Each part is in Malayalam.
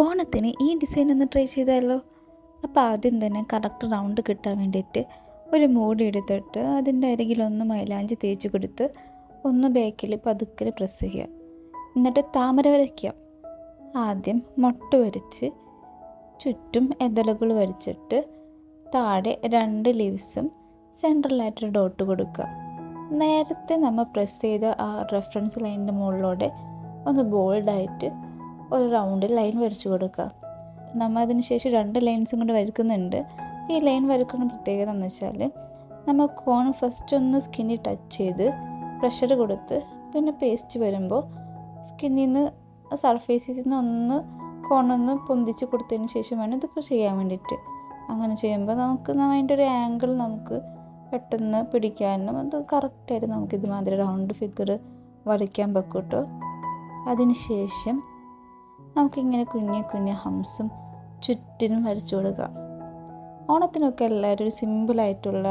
ഓണത്തിന് ഈ ഡിസൈൻ ഒന്ന് ട്രൈ ചെയ്താലോ. അപ്പോൾ ആദ്യം തന്നെ കറക്റ്റ് റൗണ്ട് കിട്ടാൻ വേണ്ടിയിട്ട് ഒരു മൂടി എടുത്തിട്ട് അതിൻ്റെ അരികിലൊന്ന് മൈലാഞ്ചി തേച്ച് കൊടുത്ത് ഒന്ന് ബാക്കിൽ പതുക്കെ പ്രസ് ചെയ്യുക. എന്നിട്ട് താമര വരയ്ക്കുക. ആദ്യം മൊട്ട് വരച്ച് ചുറ്റും എതളുകൾ വരച്ചിട്ട് താഴെ 2 ലീവ്സും സെൻട്രലായിട്ടൊരു ഡോട്ട് കൊടുക്കുക. നേരത്തെ നമ്മൾ പ്രസ് ചെയ്ത ആ റെഫറൻസ് ലൈനിൻ്റെ മുകളിലൂടെ ഒന്ന് ബോൾഡായിട്ട് ഒരു റൗണ്ട് ലൈൻ വരച്ചു കൊടുക്കുക. നമ്മൾ അതിന് ശേഷം 2 ലൈൻസും കൊണ്ട് വരയ്ക്കുന്നുണ്ട്. ഈ ലൈൻ വരയ്ക്കുന്ന പ്രത്യേകത എന്ന് വെച്ചാൽ നമ്മൾ കോൺ ഫസ്റ്റ് ഒന്ന് സ്കിന്നിൽ ടച്ച് ചെയ്ത് പ്രഷർ കൊടുത്ത് പിന്നെ പേസ്റ്റ് വരുമ്പോൾ സ്കിന്നിൽ നിന്ന് സർഫേസിൽ നിന്ന് ഒന്ന് കോണൊന്ന് പൊന്തിച്ച് കൊടുത്തതിന് ശേഷം വേണം ഇതൊക്കെ ചെയ്യാൻ വേണ്ടിയിട്ട്. അങ്ങനെ ചെയ്യുമ്പോൾ നമുക്ക് അതിൻ്റെ ഒരു ആംഗിൾ നമുക്ക് പെട്ടെന്ന് പിടിക്കാനും അത് കറക്റ്റായിട്ട് നമുക്ക് ഇതുമാതിരി റൗണ്ട് ഫിഗർ വരയ്ക്കാൻ പറ്റും കേട്ടോ. അതിന് ശേഷം നമുക്കിങ്ങനെ കുഞ്ഞു ഹംസും ചുറ്റിനും വരച്ചു കൊടുക്കുക. ഓണത്തിനൊക്കെ എല്ലാവരും ഒരു സിമ്പിളായിട്ടുള്ള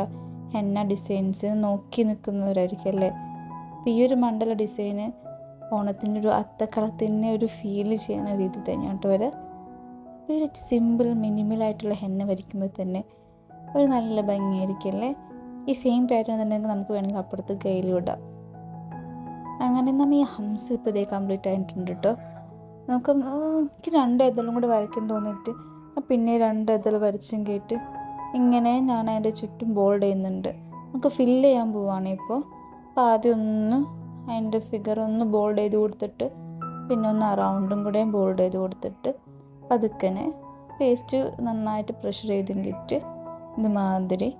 ഹെന്ന ഡിസൈൻസ് നോക്കി നിൽക്കുന്നവരായിരിക്കും അല്ലേ. അപ്പോൾ ഈ ഒരു മണ്ഡല ഡിസൈന് ഓണത്തിൻ്റെ ഒരു അത്തക്കളത്തിൻ്റെ ഒരു ഫീൽ ചെയ്യുന്ന രീതി തന്നെയാണ് കേട്ടോ വരെ. അപ്പോൾ ഒരു സിമ്പിൾ മിനിമലായിട്ടുള്ള ഹെന്ന വരയ്ക്കുമ്പോൾ തന്നെ ഒരു നല്ല ഭംഗിയായിരിക്കും അല്ലേ. ഈ സെയിം പാറ്റേൺ തന്നെ നമുക്ക് വേണമെങ്കിൽ അപ്പുറത്ത് കയ്യിലിടാം. അങ്ങനെ നമ്മൾ ഈ ഹംസ് ഇപ്പോൾ ഇതേ കംപ്ലീറ്റ് ആയിട്ടുണ്ട് കേട്ടോ. എനിക്ക് 2 എതളും കൂടി വരയ്ക്കാൻ തോന്നിയിട്ട് പിന്നെ 2 എതൾ വരച്ചും കേട്ട് ഇങ്ങനെ ഞാൻ അതിൻ്റെ ചുറ്റും ബോൾഡ് ചെയ്യുന്നുണ്ട്. നമുക്ക് ഫില്ല് ചെയ്യാൻ പോവുകയാണ് ഇപ്പോൾ. അപ്പോൾ ആദ്യം ഒന്ന് അതിൻ്റെ ഫിഗർ ഒന്ന് ബോൾഡ് ചെയ്ത് കൊടുത്തിട്ട് പിന്നെ ഒന്ന് ആ റൗണ്ടും കൂടെ ബോൾഡ് ചെയ്ത് കൊടുത്തിട്ട് പതുക്കനെ പേസ്റ്റ് നന്നായിട്ട് പ്രഷർ ചെയ്തെങ്കിട്ട് ഇതുമാതിരി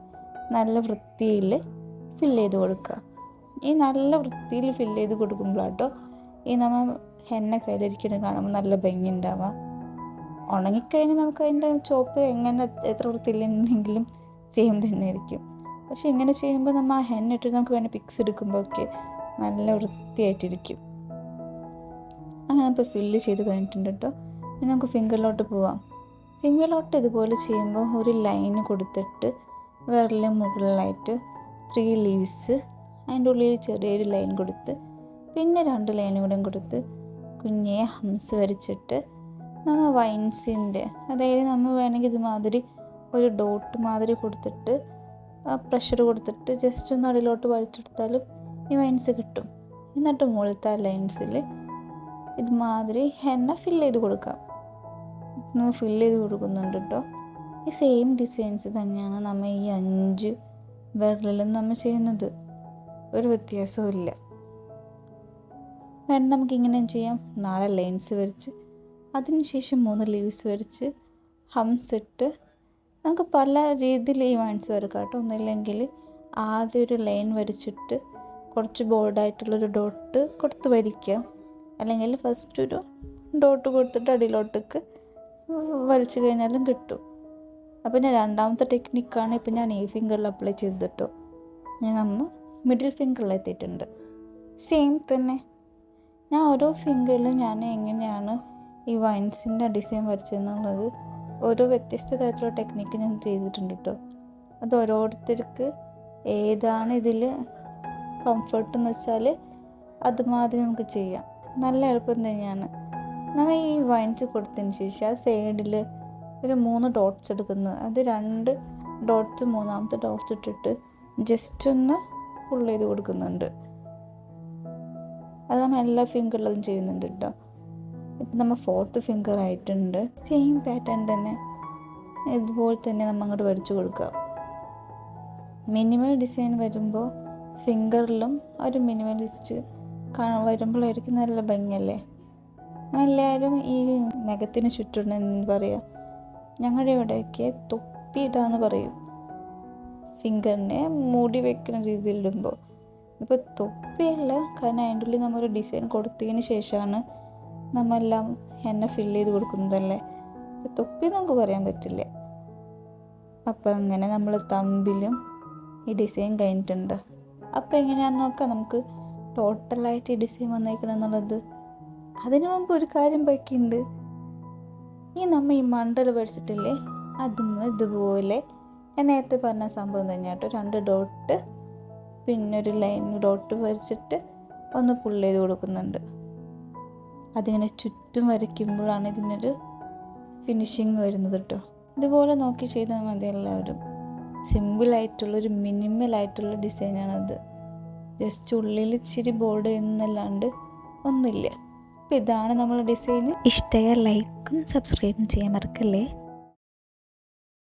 നല്ല വൃത്തിയിൽ ഫില്ല് ചെയ്ത് കൊടുക്കുക. ഈ നല്ല വൃത്തിയിൽ ഫില്ല് ചെയ്ത് കൊടുക്കുമ്പോഴാട്ടോ ഈ നമ്മൾ ഹെന്ന കയ്യിലിരിക്കുന്നത് കാണുമ്പോൾ നല്ല ഭംഗി ഉണ്ടാവാം. ഉണങ്ങിക്കഴിഞ്ഞാൽ നമുക്ക് അതിൻ്റെ ചോപ്പ് എങ്ങനെ എത്ര വൃത്തിയില്ലെങ്കിലും സെയിം തന്നെ ആയിരിക്കും. പക്ഷെ ഇങ്ങനെ ചെയ്യുമ്പോൾ നമ്മൾ ആ ഹെന്ന ഇട്ടിട്ട് നമുക്ക് വേണമെങ്കിൽ പിക്സ് എടുക്കുമ്പോഴൊക്കെ നല്ല വൃത്തിയായിട്ടിരിക്കും. അങ്ങനെ ഇപ്പോൾ ഫില്ല് ചെയ്ത് കഴിഞ്ഞിട്ടുണ്ട് കേട്ടോ. ഇനി നമുക്ക് ഫിംഗറിലോട്ട് പോവാം. ഫിംഗറിലോട്ട് ഇതുപോലെ ചെയ്യുമ്പോൾ ഒരു ലൈന് കൊടുത്തിട്ട് വിരലിൽ മുകളിലായിട്ട് 3 ലീവ്സ് അതിൻ്റെ ഉള്ളിൽ ചെറിയൊരു ലൈൻ കൊടുത്ത് പിന്നെ 2 ലൈനും കൂടെ കൊടുത്ത് കുഞ്ഞേ ഹംസ് വരച്ചിട്ട് നമ്മൾ വൈൻസിൻ്റെ അതായത് നമ്മൾ വേണമെങ്കിൽ ഇതുമാതിരി ഒരു ഡോട്ട് മാതിരി കൊടുത്തിട്ട് പ്രഷർ കൊടുത്തിട്ട് ജസ്റ്റ് ഒന്ന് അടിയിലോട്ട് വലിച്ചെടുത്താലും ഈ വൈൻസ് കിട്ടും. എന്നിട്ട് മുകളിലത്തെ ലൈൻസിൽ ഇതുമാതിരി ഹെന്ന ഫില്ല് ചെയ്ത് കൊടുക്കാം. നമ്മൾ ഫില്ല് ചെയ്ത് കൊടുക്കുന്നുണ്ട് കേട്ടോ. ഈ സെയിം ഡിസൈൻസ് തന്നെയാണ് നമ്മൾ ഈ 5 വിരലിലും നമ്മൾ ചെയ്യുന്നത്. ഒരു വ്യത്യാസവും ഇല്ല. വേണം നമുക്കിങ്ങനെ ചെയ്യാം. 4 ലൈൻസ് വരച്ച് അതിനുശേഷം 3 ലീവ്സ് വരച്ച് ഹംസ് ഇട്ട് നമുക്ക് പല രീതിയിൽ ഈ വൈൻസ് വരക്കാം കേട്ടോ. ഒന്നില്ലെങ്കിൽ ആദ്യം ഒരു ലൈൻ വരച്ചിട്ട് കുറച്ച് ബോൾഡായിട്ടുള്ളൊരു ഡോട്ട് കൊടുത്ത് വരയ്ക്കാം. അല്ലെങ്കിൽ ഫസ്റ്റ് ഒരു ഡോട്ട് കൊടുത്തിട്ട് അടിയിലോട്ടേക്ക് വരച്ച് കഴിഞ്ഞാലും കിട്ടും. അപ്പോൾ ഞാൻ 2ാമത്തെ ടെക്നിക്കാണ് ഇപ്പോൾ ഞാൻ ഈ ഫിംഗറിൽ അപ്ലൈ ചെയ്തിട്ടോ. ഞാൻ നമ്മൾ മിഡിൽ ഫിംഗറിൽ എത്തിയിട്ടുണ്ട്. സെയിം തന്നെ ഞാൻ ഓരോ ഫിംഗറിലും ഞാൻ എങ്ങനെയാണ് ഈ വൈൻസിൻ്റെ ഡിസൈൻ വരച്ചതെന്നുള്ളത് ഓരോ വ്യത്യസ്ത തരത്തിലുള്ള ടെക്നിക്ക് ഞാൻ ചെയ്തിട്ടുണ്ട് കേട്ടോ. അത് ഓരോരുത്തർക്ക് ഏതാണ് ഇതിൽ കംഫർട്ട് എന്ന് വെച്ചാൽ അതുമാതിരി നമുക്ക് ചെയ്യാം. നല്ല എളുപ്പം തന്നെയാണ്. നമ്മൾ ഈ വൈൻസ് കൊടുത്തതിന് ശേഷം ആ സൈഡിൽ ഒരു 3 ഡോട്ട്സ് എടുക്കുന്നത്. അത് 2 ഡോട്ട്സ് 3ാമത്തെ ഡോട്ട്സ് ഇട്ടിട്ട് ജസ്റ്റ് ഒന്ന് പുൾ ചെയ്ത് കൊടുക്കുന്നുണ്ട്. അത് നമ്മൾ എല്ലാ ഫിംഗറിലും ചെയ്യുന്നുണ്ട് കേട്ടോ. ഇപ്പം നമ്മൾ 4th ഫിംഗർ ആയിട്ടുണ്ട്. സെയിം പാറ്റേൺ തന്നെ ഇതുപോലെ തന്നെ നമ്മൾ അങ്ങോട്ട് വരച്ച് കൊടുക്കുക. മിനിമൽ ഡിസൈൻ വരുമ്പോൾ ഫിംഗറിലും ഒരു മിനിമലിസ്റ്റ് വരുമ്പോഴായിരിക്കും നല്ല ഭംഗിയല്ലേ. എല്ലാവരും ഈ നഖത്തിന് ചുറ്റും എന്ന് പറയുക. ഞങ്ങളുടെ ഇവിടെയൊക്കെ തൊപ്പിയിടാന്ന് പറയും. ഫിംഗറിനെ മൂടി വെക്കുന്ന രീതിയിലിടുമ്പോൾ ഇപ്പോൾ തൊപ്പിയല്ല, കാരണം അതിൻ്റെ ഉള്ളിൽ നമ്മളൊരു ഡിസൈൻ കൊടുത്തതിന് ശേഷമാണ് നമ്മളെല്ലാം ഹെന്ന ഫില്ല് ചെയ്ത് കൊടുക്കുന്നതല്ലേ. അപ്പോൾ തൊപ്പി നമുക്ക് പറയാൻ പറ്റില്ല. അപ്പോൾ അങ്ങനെ നമ്മൾ തമ്പിലും ഈ ഡിസൈൻ കഴിഞ്ഞിട്ടുണ്ട്. അപ്പോൾ എങ്ങനെയാണെന്ന് നോക്കാം നമുക്ക് ടോട്ടലായിട്ട് ഈ ഡിസൈൻ വന്നേക്കണം എന്നുള്ളത്. അതിനു മുമ്പ് ഒരു കാര്യം ബാക്കിയുണ്ട്. ഈ നമ്മൾ ഈ മണ്ടൽ വരച്ചിട്ടില്ലേ, അതും ഇതുപോലെ ഞാൻ നേരത്തെ പറഞ്ഞ സംഭവം തന്നെയാണ് കേട്ടോ. 2 ഡോട്ട് പിന്നെ ഒരു ലൈൻ ഡോട്ട് വരച്ചിട്ട് ഒന്ന് പുൾ ചെയ്ത് കൊടുക്കുന്നുണ്ട്. അതിങ്ങനെ ചുറ്റും വരയ്ക്കുമ്പോഴാണ് ഇതിനൊരു ഫിനിഷിങ് വരുന്നത് കേട്ടോ. ഇതുപോലെ നോക്കി ചെയ്താൽ മതി എല്ലാവരും. സിമ്പിളായിട്ടുള്ളൊരു മിനിമലായിട്ടുള്ള ഡിസൈനാണത്. ജസ്റ്റ് ഉള്ളിൽ ഇച്ചിരി ബോർഡ് എന്നല്ലാണ്ട് ഒന്നുമില്ല. അപ്പോൾ ഇതാണ് നമ്മളെ ഡിസൈൻ. ഇഷ്ടമായ ലൈക്കും സബ്സ്ക്രൈബും ചെയ്യാൻ മറക്കല്ലേ.